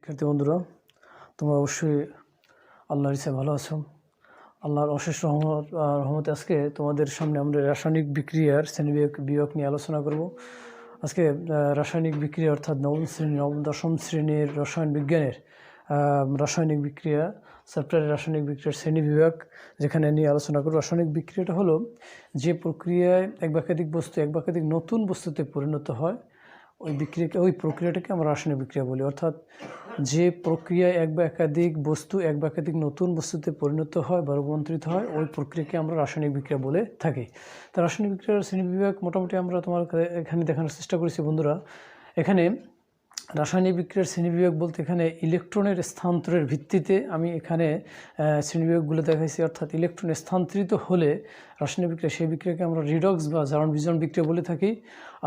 শিক্ষার্থী বন্ধুরা, তোমরা অবশ্যই আল্লাহর ইচ্ছায় ভালো আছো। আল্লাহর অশেষ রহমতে আজকে তোমাদের সামনে আমরা রাসায়নিক বিক্রিয়ার শ্রেণীবিভাগ নিয়ে আলোচনা করব। আজকে রাসায়নিক বিক্রিয়া অর্থাৎ দশম শ্রেণীর রসায়ন বিজ্ঞানের রাসায়নিক বিক্রিয়া চ্যাপ্টারের রাসায়নিক বিক্রিয়ার শ্রেণীবিভাগ যেখানে নিয়ে আলোচনা করব। রাসায়নিক বিক্রিয়াটা হলো যে প্রক্রিয়ায় এক বা একাধিক বস্তু এক বা একাধিক নতুন বস্তুতে পরিণত হয়, ওই প্রক্রিয়াটাকে আমরা রাসায়নিক বিক্রিয়া বলি। অর্থাৎ যে প্রক্রিয়ায় এক বা একাধিক বস্তু এক বা একাধিক নতুন বস্তুতে পরিণত হয় বা রূপান্তরিত হয়, ওই প্রক্রিয়াকে আমরা রাসায়নিক বিক্রিয়া বলে থাকি। তা রাসায়নিক বিক্রিয়ার শ্রেণীবিভাগ মোটামুটি আমরা তোমার এখানে দেখানোর চেষ্টা করেছি বন্ধুরা। এখানে রাসায়নিক বিক্রিয়ার শ্রেণীবিভাগ বলতে এখানে ইলেকট্রনের স্থানান্তরের ভিত্তিতে আমি এখানে শ্রেণীবিভাগগুলো দেখাইছি। অর্থাৎ ইলেকট্রন স্থানান্তরিত হলে রাসায়নিক বিক্রিয়া, সেই বিক্রিয়াকে আমরা রিডক্স বা জারণ বিজারণ বিক্রিয়া বলে থাকি।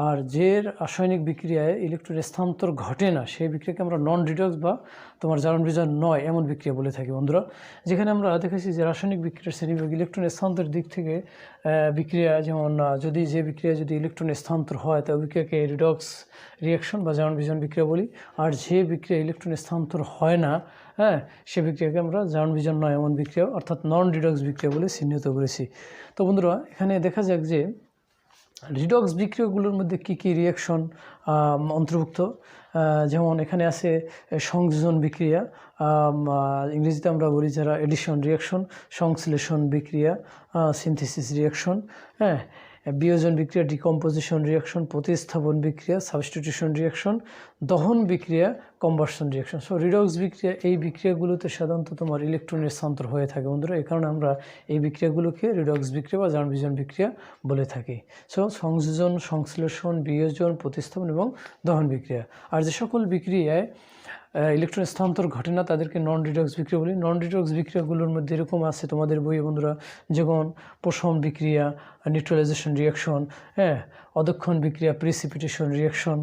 আর যে রাসায়নিক বিক্রিয়ায় ইলেকট্রনের স্থানান্তর ঘটে না, সেই বিক্রিয়াকে আমরা নন রিডক্স বা তোমার জারণ বিজারণ নয় এমন বিক্রিয়া বলে থাকি বন্ধুরা। যেখানে আমরা দেখেছি যে রাসায়নিক বিক্রিয়ার শ্রেণীবিভাগ ইলেকট্রনের স্থানান্তরের দিক থেকে বিক্রিয়া, যেমন যদি ইলেকট্রনের স্থানান্তর হয় তা বিক্রিয়াকে রিডক্স রিয়াকশন বা জারণ বিজারণ বিক্রিয়া বলি। আর যে বিক্রিয়া ইলেকট্রনের স্থানান্তর হয় না, সে বিক্রিয়াকে আমরা জারণ বিজারণ নয় এমন বিক্রিয়া অর্থাৎ নন রিডক্স বিক্রিয়া বলে চিহ্নিত করেছি। তো বন্ধুরা, এখানে দেখা যাক যে রিডক্স বিক্রিয়াগুলোর মধ্যে কী কী রিয়াকশন অন্তর্ভুক্ত। যেমন এখানে আছে সংযোজন বিক্রিয়া, ইংরেজিতে আমরা বলি যারা এডিশন রিয়াকশন, সংশ্লেষণ বিক্রিয়া, সিনথেসিস রিয়াকশন, বিয়োজন বিক্রিয়া, ডিকম্পোজিশন রিয়াকশন, প্রতিস্থাপন বিক্রিয়া, সাবস্টিটিউশন রিয়াকশন, দহন বিক্রিয়া, কম্বাসন রিয়াকশন। সো রিডক্স বিক্রিয়া, এই বিক্রিয়াগুলোতে সাধারণত তোমার ইলেকট্রনের স্থানান্তর হয়ে থাকে বন্ধুরা। এই কারণে আমরা এই বিক্রিয়াগুলোকে রিডক্স বিক্রিয়া বা জারণ বিজারণ বিক্রিয়া বলে থাকি। সো সংযোজন, সংশ্লেষণ, বিয়োজন, প্রতিস্থাপন এবং দহন বিক্রিয়া। আর যে সকল বিক্রিয়ায় ইলেকট্রন স্থানান্তর ঘটে না তাদেরকে নন রিডক্স বিক্রিয়া বলি। নন রিডক্স বিক্রিয়াগুলোর মধ্যে এরকম আছে তোমাদের বইয়ে বন্ধুরা, যেমন পশম বিক্রিয়া, নিউট্রালাইজেশন রিয়াকশন, অদক্ষণ বিক্রিয়া, প্রিসিপিটেশন রিয়াকশন,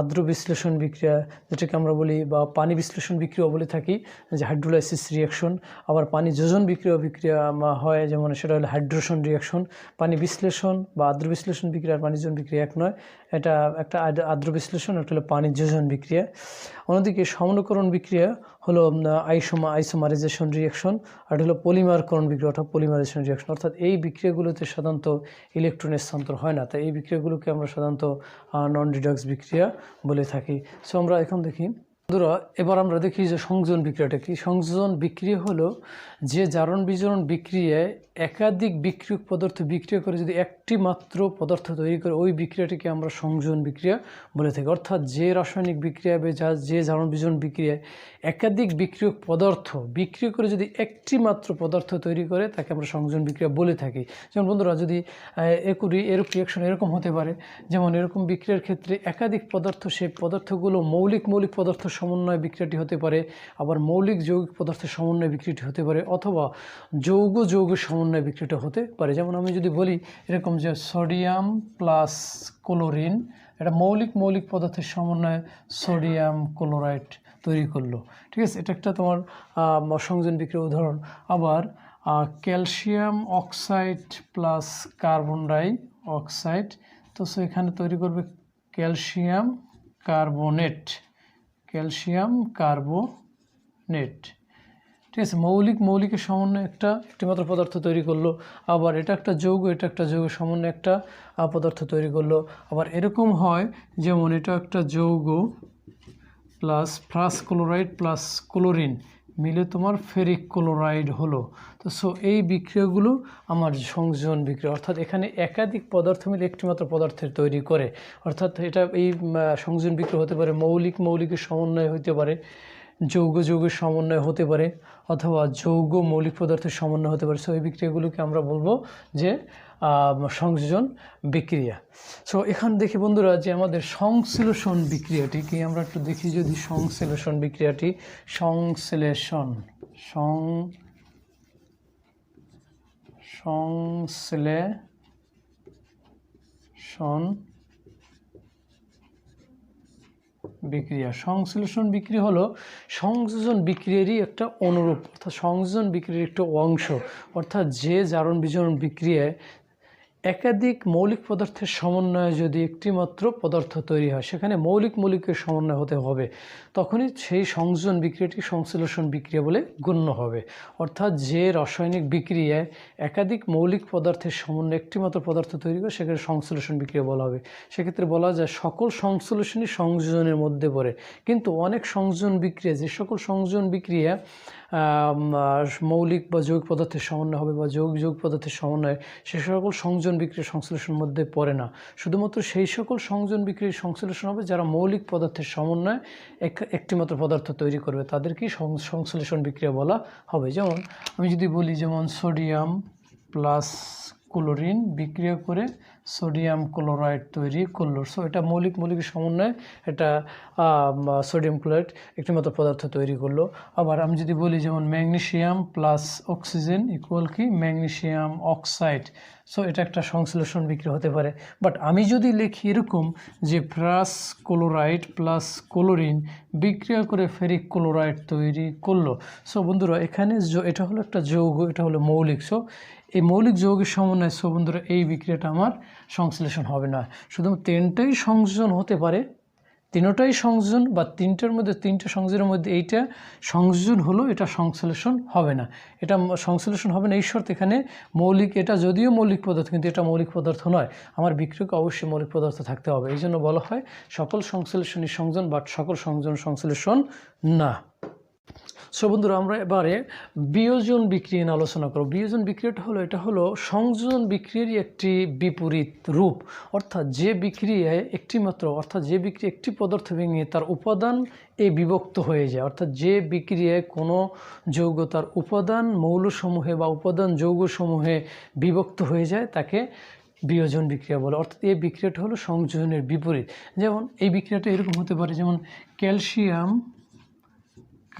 আর্দ্র বিশ্লেষণ বিক্রিয়া যেটাকে আমরা বলি বা পানি বিশ্লেষণ বিক্রিয়া বলে থাকি, যে হাইড্রোলাইসিস রিয়াকশন। আবার পানি যোজন বিক্রিয়া হয়, যেমন সেটা হলো হাইড্রেশন রিয়াকশন। পানি বিশ্লেষণ বা আর্দ্র বিশ্লেষণ বিক্রিয়া আর পানি যোজন বিক্রিয়া এক নয়, এটা একটা আর্দ্র বিশ্লেষণ, একটা হলো পানি যোজন বিক্রিয়া। অন্যদিকে সমনীকরণ বিক্রিয়া হলো আইসোমারাইজেশন রিয়াকশন, আর হলো পলিমারকরণ বিক্রিয়া অর্থাৎ পলিমারাইজেশন রিয়াকশন। অর্থাৎ এই বিক্রিয়াগুলোতে সাধারণত ইলেকট্রনের স্থানান্তর হয় না, তাই এই বিক্রিয়াগুলোকে আমরা সাধারণত নন রিডক্স বিক্রিয়া বলে থাকি। সো আমরা এখন দেখি বন্ধুরা, এবার আমরা দেখি যে সংযোজন বিক্রিয়াটা কি। সংযোজন বিক্রিয়া হলো যে জারণ বিজারণ বিক্রিয়ায় একাধিক বিক্রিয়ক পদার্থ বিক্রিয়া করে যদি একটি মাত্র পদার্থ তৈরি করে, ওই বিক্রিয়াটিকে আমরা সংযোজন বিক্রিয়া বলে থাকি। অর্থাৎ যে রাসায়নিক বিক্রিয়া বা যে জারণ বিজারণ বিক্রিয়ায় একাধিক বিক্রিয়ক পদার্থ বিক্রিয়া করে যদি একটি মাত্র পদার্থ তৈরি করে, তাকে আমরা সংযোজন বিক্রিয়া বলে থাকি। যেমন বন্ধুরা, যদি এরূপ রিয়াকশন এরকম হতে পারে, যেমন এরকম বিক্রিয়ার ক্ষেত্রে একাধিক পদার্থ, সেই পদার্থগুলো মৌলিক পদার্থ সমন্বয় বিক্রিয়াটি হতে পারে, আবার মৌলিক যৌগিক পদার্থের সমন্বয় বিক্রিয়াটি হতে পারে, অথবা যৌগ সমন্বয় বিক্রিয়াটা হতে পারে। যেমন আমি যদি বলি এরকম যে সোডিয়াম প্লাস ক্লোরিন, এটা মৌলিক পদার্থের সমন্বয়ে সোডিয়াম ক্লোরাইড তৈরি করলো, ঠিক আছে, এটা একটা তোমার সংযোজন বিক্রিয়ার উদাহরণ। আবার calcium oxide plus carbon die oxide, তো এখানে তৈরি করবে ক্যালসিয়াম কার্বনেট, ঠিক আছে, মৌলিকের সমন্বয়ে একটি মাত্র পদার্থ তৈরি করলো। আবার এটা একটা যৌগ সমন্বয়ে একটা পদার্থ তৈরি করলো। আবার এরকম হয়, যেমন এটা একটা যৌগ প্লাস ক্লোরাইড প্লাস ক্লোরিন মিলে তোমার ফেরিক ক্লোরাইড হলো। তো এই বিক্রিয়াগুলো আমার সংযোজন বিক্রিয়া, অর্থাৎ এখানে একাধিক পদার্থ মিলে একটি মাত্র পদার্থের তৈরি করে। অর্থাৎ এটা এই সংযোজন বিক্রিয়া হতে পারে মৌলিকের সমন্বয় হতে পারে, যৌগের সমন্বয় হতে পারে, অথবা যৌগ মৌলিক পদার্থের সমন্বয় হতে পারে। এই বিক্রিয়াগুলোকে আমরা বলবো যে সংযোজন বিক্রিয়া। এখানে দেখি বন্ধুরা যে আমাদের সংশ্লেষণ বিক্রিয়াটি কি, আমরা একটু দেখি যদি সংশ্লেষণ বিক্রিয়াটি, সংশ্লেষণ বিক্রিয়া। সংশ্লেষণ বিক্রিয়া হলো সংযোজন বিক্রিয়ারই একটা অনুরূপ, অর্থাৎ সংযোজন বিক্রিয়ার একটা অংশ। অর্থাৎ যে জারণ বিজারণ বিক্রিয়ায় একাধিক মৌলিক পদার্থের সমন্বয়ে যদি একটি মাত্র পদার্থ তৈরি হয়, সেখানে মৌলিকের সমন্বয় হতে হবে, তখনই সেই সংযোজন বিক্রিয়াটি সংশ্লেষণ বিক্রিয়া বলে গণ্য হবে। অর্থাৎ যে রাসায়নিক বিক্রিয়ায় একাধিক মৌলিক পদার্থের সমন্বয়ে একটি মাত্র পদার্থ তৈরি করে সেখানে সংশ্লেষণ বিক্রিয়া বলা হবে। সেক্ষেত্রে বলা যায় সকল সংশ্লেষণই সংযোজনের মধ্যে পড়ে, কিন্তু অনেক সংযোজন বিক্রিয়া, যে সকল সংযোজন বিক্রিয়া মৌলিক বা যৌগিক পদার্থের সমন্বয় হবে বা যৌগ পদার্থের সমন্বয়, সে সকল সংযোজন বিক্রিয়া সংশ্লেষণের মধ্যে পড়ে না। শুধুমাত্র সেই সকল সংযোজন বিক্রিয়ার সংশ্লেষণ হবে যারা মৌলিক পদার্থের সমন্বয়ে একটিমাত্র পদার্থ তৈরি করবে, তাদেরকেই সংশ্লেষণ বিক্রিয়া বলা হবে। যেমন আমি যদি বলি, যেমন সোডিয়াম প্লাস ক্লোরিন বিক্রিয়া করে সোডিয়াম ক্লোরাইড তৈরি করলো। সো এটা মৌলিকের সমন্বয়ে এটা সোডিয়াম ক্লোরাইড একটিমাত্র পদার্থ তৈরি করলো। আবার আমি যদি বলি, যেমন ম্যাগনেসিয়াম প্লাস অক্সিজেন ইকুয়াল কি ম্যাগনেসিয়াম অক্সাইড, সো এটা একটা সংশ্লেষণ বিক্রিয়া হতে পারে। বাট আমি যদি লিখি এরকম যে ফেরাস ক্লোরাইড প্লাস ক্লোরিন বিক্রিয়া করে ফেরিক ক্লোরাইড তৈরি করলো। সো বন্ধুরা, এখানে এটা হলো একটা যৌগ, এটা হলো মৌলিক। সো এই মৌলিক যৌগের সমন্বয়, সো বন্ধুরা এই বিক্রিয়াটা আমার সংশ্লেষণ হবে না। শুধুমাত্র তিনটাই সংযোজন হতে পারে, তিনটাই সংযোজন বা তিনটার মধ্যে তিনটা সংযোজনের মধ্যে এইটা সংযোজন হলো, এটা সংশ্লেষণ হবে না। এটা সংশ্লেষণ হবে না এই শর্তে এখানে মৌলিক, এটা যদিও মৌলিক পদার্থ কিন্তু এটা মৌলিক পদার্থ নয়। আমার বিক্রিয়কে অবশ্যই মৌলিক পদার্থ থাকতে হবে। এই জন্য বলা হয় সকল সংশ্লেষণই সংযোজন, বাট সকল সংযোজন সংশ্লেষণ না। সো বন্ধুরা, আমরা এবারে বিয়োজন বিক্রিয়া নিয়ে আলোচনা করব। বিয়োজন বিক্রিয়াটা হলো, এটা হলো সংযোজন বিক্রিয়ারই একটি বিপরীত রূপ। অর্থাৎ যে বিক্রিয়ায় যে বিক্রিয়া একটি পদার্থ ভেঙে তার উপাদান বিভক্ত হয়ে যায়, অর্থাৎ যে বিক্রিয়ায় কোনো যৌগ তার উপাদান মৌলসমূহে বা উপাদান যৌগসমূহে বিভক্ত হয়ে যায়, তাকে বিয়োজন বিক্রিয়া বলে। অর্থাৎ এই বিক্রিয়াটা হলো সংযোজনের বিপরীত। যেমন এই বিক্রিয়াটা এরকম হতে পারে, যেমন ক্যালসিয়াম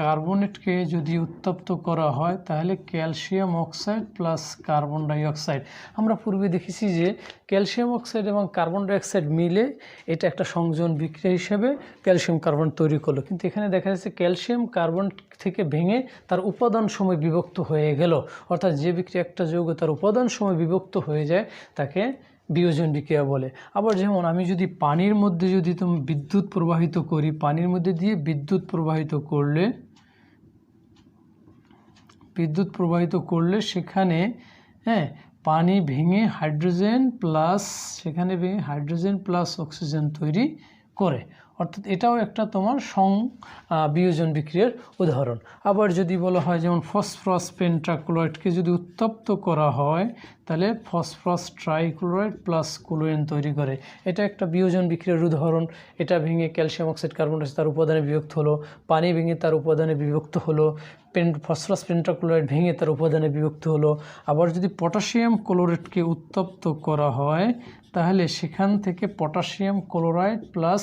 কার্বনেটকে যদি উত্তপ্ত করা হয় তাহলে calcium oxide plus carbon dioxide. আমরা পূর্বে দেখেছি যে ক্যালসিয়াম অক্সাইড এবং কার্বন ডাইঅক্সাইড মিলে এটা একটা সংযোজন বিক্রিয়া হিসেবে ক্যালসিয়াম কার্বন তৈরি করলো। কিন্তু এখানে দেখা যাচ্ছে ক্যালসিয়াম কার্বন থেকে ভেঙে তার উপাদান সময় বিভক্ত হয়ে গেল। অর্থাৎ যে বিক্রিয়া একটা যৌগ তার উপাদান সময় বিভক্ত হয়ে যায় তাকে বিয়োজন বিক্রিয়া বলে। আবার যেমন আমি যদি পানির মধ্যে যদি বিদ্যুৎ প্রবাহিত করি, পানির মধ্যে দিয়ে বিদ্যুৎ প্রবাহিত করলে সেখানে পানি ভেঙে হাইড্রোজেন প্লাস অক্সিজেন তৈরি করে। অর্থাৎ এটাও একটা তোমার বিয়োজন বিক্রিয়ার উদাহরণ। আবার যদি বলা হয়, যেমন ফসফরাস পেন্টাক্লোরাইডকে যদি উত্তপ্ত করা হয় তাহলে ফসফরাস ট্রাইক্লোরাইড প্লাস ক্লোরিন তৈরি করে। এটা একটা বিয়োজন বিক্রিয়ার উদাহরণ। এটা ভেঙে ক্যালসিয়াম অক্সাইড কার্বন ডাইঅক্সাইড তার উপাদানে বিভক্ত হলো, পানি ভেঙে তার উপাদানে বিভক্ত হলো, ফসফরাস পেন্টাক্লোরাইড ভেঙে তার উপাদানে বিভক্ত হলো। আবার যদি পটাশিয়াম ক্লোরাইডকে উত্তপ্ত করা হয় তাহলে সেখান থেকে পটাশিয়াম ক্লোরাইড প্লাস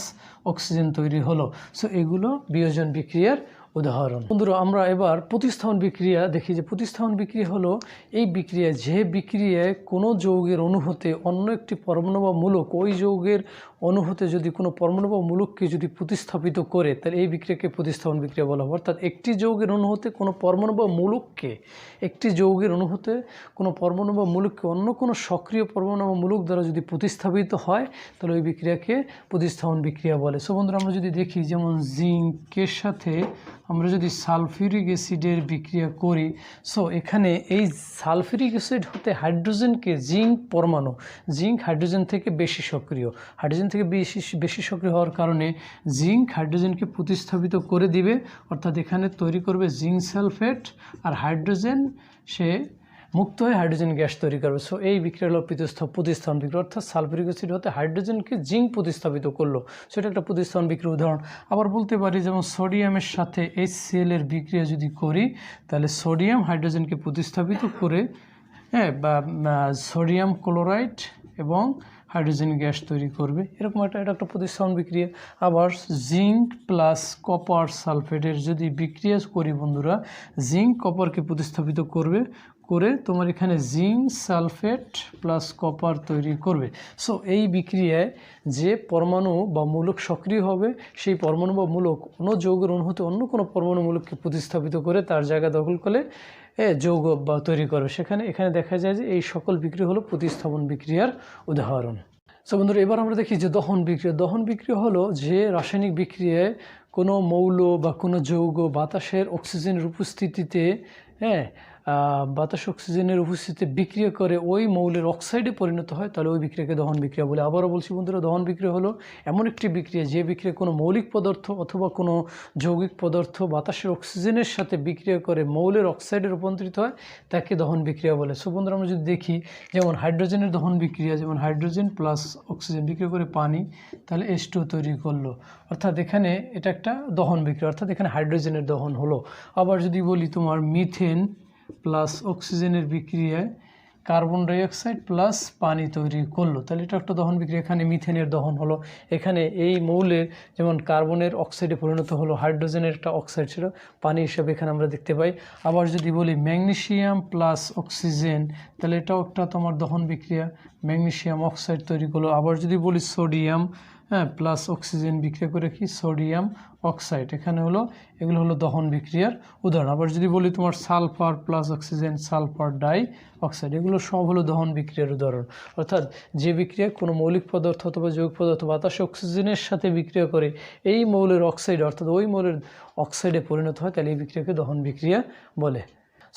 অক্সিজেন তৈরি হলো। সো এগুলো বিয়োজন বিক্রিয়ার উদাহরণ। বন্ধুরা, আমরা এবার প্রতিস্থাপন বিক্রিয়া দেখি। যে প্রতিস্থাপন বিক্রিয়া হলো এই বিক্রিয়া, যে বিক্রিয়ায় কোনো যৌগের অণুহতে অন্য একটি পরমাণু বা মূলক, ওই যৌগের অণুহতে যদি কোনো পরমাণু বা মূলককে যদি প্রতিস্থাপিত করে, তাহলে এই বিক্রিয়াকে প্রতিস্থাপন বিক্রিয়া বলা হয়। অর্থাৎ একটি যৌগের অণুহতে কোনো পরমাণু বা মূলককে, অন্য কোনো সক্রিয় পরমাণু বা মূলক দ্বারা যদি প্রতিস্থাপিত হয় তাহলে ওই বিক্রিয়াকে প্রতিস্থাপন বিক্রিয়া বলে। সো বন্ধুরা, আমরা যদি দেখি, যেমন জিঙ্কের সাথে আমরা যদি সালফিউরিক অ্যাসিডের বিক্রিয়া করি, সো এখানে এই সালফিউরিক অ্যাসিড হতে হাইড্রোজেনকে, জিঙ্ক হাইড্রোজেন থেকে বেশি সক্রিয় হওয়ার কারণে জিঙ্ক হাইড্রোজেনকে প্রতিস্থাপিত করে দিবে। অর্থাৎ এখানে তৈরি করবে জিঙ্ক সালফেট, আর হাইড্রোজেন সে মুক্ত হয়ে হাইড্রোজেন গ্যাস তৈরি করবে। সো এই বিক্রিয়া হলো প্রতিস্থাপন বিক্রিয়া। অর্থাৎ সালফিউরিক অ্যাসিড হতে হাইড্রোজেনকে জিঙ্ক প্রতিস্থাপিত করলো, সেটা একটা প্রতিস্থাপন বিক্রিয়ার উদাহরণ। আবার বলতে পারি, যেমন সোডিয়ামের সাথে HCl এর বিক্রিয়া যদি করি তাহলে সোডিয়াম হাইড্রোজেনকে প্রতিস্থাপিত করে বা সোডিয়াম ক্লোরাইড এবং হাইড্রোজেন গ্যাস তৈরি করবে। এরকম এটা একটা প্রতিস্থাপন বিক্রিয়া। আবার জিঙ্ক প্লাস কপার সালফেটের যদি বিক্রিয়া করি বন্ধুরা, জিঙ্ক কপারকে প্রতিস্থাপিত করে তোমার এখানে জিঙ্ক সালফেট প্লাস কপার তৈরি করবে। সো এই বিক্রিয়ায় যে পরমাণু বা মূলক সক্রিয় হবে সেই পরমাণু বা মূলক অন্য যৌগের অনুভূতি অন্য কোনো পরমাণু মূলককে প্রতিস্থাপিত করে তার জায়গা দখল করে যৌগ বা তৈরি করবে। এখানে দেখা যায় যে এই সকল বিক্রিয়া হলো প্রতিস্থাপন বিক্রিয়ার উদাহরণ। সো বন্ধুরা, এবার আমরা দেখি যে দহন বিক্রিয়া। দহন বিক্রিয়া হলো যে রাসায়নিক বিক্রিয়ায় কোনো মৌল বা কোনো যৌগ বাতাসের অক্সিজেনের উপস্থিতিতে বাতাস অক্সিজেনের উপস্থিতিতে বিক্রিয়া করে ওই মৌলের অক্সাইডে পরিণত হয়, তাহলে ওই বিক্রিয়াকে দহন বিক্রিয়া বলে। আবারও বলছি বন্ধুরা, দহন বিক্রিয়া হলো এমন একটি বিক্রিয়া যে বিক্রিয়া কোনো মৌলিক পদার্থ অথবা কোনো যৌগিক পদার্থ বাতাসের অক্সিজেনের সাথে বিক্রিয়া করে মৌলের অক্সাইডে রূপান্তরিত হয়, তাকে দহন বিক্রিয়া বলে। সো বন্ধুরা, আমরা যদি দেখি যেমন হাইড্রোজেনের দহন বিক্রিয়া, যেমন হাইড্রোজেন প্লাস অক্সিজেন বিক্রিয়া করে পানি, তাহলে H2 তৈরি করলো, অর্থাৎ এখানে এটা একটা দহন বিক্রিয়া, অর্থাৎ এখানে হাইড্রোজেনের দহন হলো। আবার যদি বলি তোমার মিথেন প্লাস অক্সিজেনের বিক্রিয়ায় কার্বন ডাইঅক্সাইড প্লাস পানি তৈরি করলো, তাহলে এটা একটা দহন বিক্রিয়া। এখানে মিথেনের দহন হলো, এখানে এই মৌলের যেমন কার্বনের অক্সাইডে পরিণত হলো, হাইড্রোজেনের একটা অক্সাইড ছিল পানি হিসাবে এখানে আমরা দেখতে পাই। আবার যদি বলি ম্যাগনেসিয়াম প্লাস অক্সিজেন, তাহলে এটাও একটা তোমার দহন বিক্রিয়া, ম্যাগনেসিয়াম অক্সাইড তৈরি করলো। আবার যদি বলি সোডিয়াম প্লাস অক্সিজেন বিক্রিয়া করে কি সোডিয়াম অক্সাইড, এখানে হলো এগুলো হলো দহন বিক্রিয়ার উদাহরণ। আবার যদি বলি তোমার sulphur plus oxygen sulphur die oxide, এগুলো সব হলো দহন বিক্রিয়ার উদাহরণ। অর্থাৎ যে বিক্রিয়া কোনো মৌলিক পদার্থ অথবা যৌগ পদার্থ বাতাসে অক্সিজেনের সাথে বিক্রিয়া করে এই মৌলের অক্সাইড অর্থাৎ ওই মৌলের অক্সাইডে পরিণত হয়, তাহলে এই বিক্রিয়াকে দহন বিক্রিয়া বলে।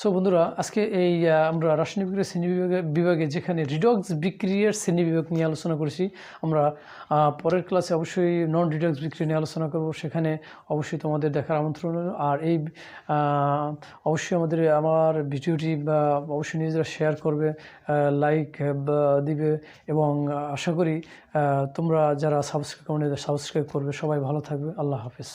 সো বন্ধুরা, আজকে এই আমরা রাসায়নিক বিক্রিয়া শ্রেণী বিভাগে যেখানে রিডক্স বিক্রিয়ার শ্রেণী বিভাগ নিয়ে আলোচনা করেছি, আমরা পরের ক্লাসে অবশ্যই নন রিডক্স বিক্রিয়া নিয়ে আলোচনা করব, সেখানে অবশ্যই তোমাদের দেখার আমন্ত্রণ। আর এই অবশ্যই আমার ভিডিওটি অবশ্যই নিজেরা শেয়ার করবে, লাইক দিবে, এবং আশা করি তোমরা যারা সাবস্ক্রাইব করবে সবাই ভালো থাকবে। আল্লাহ হাফেজ।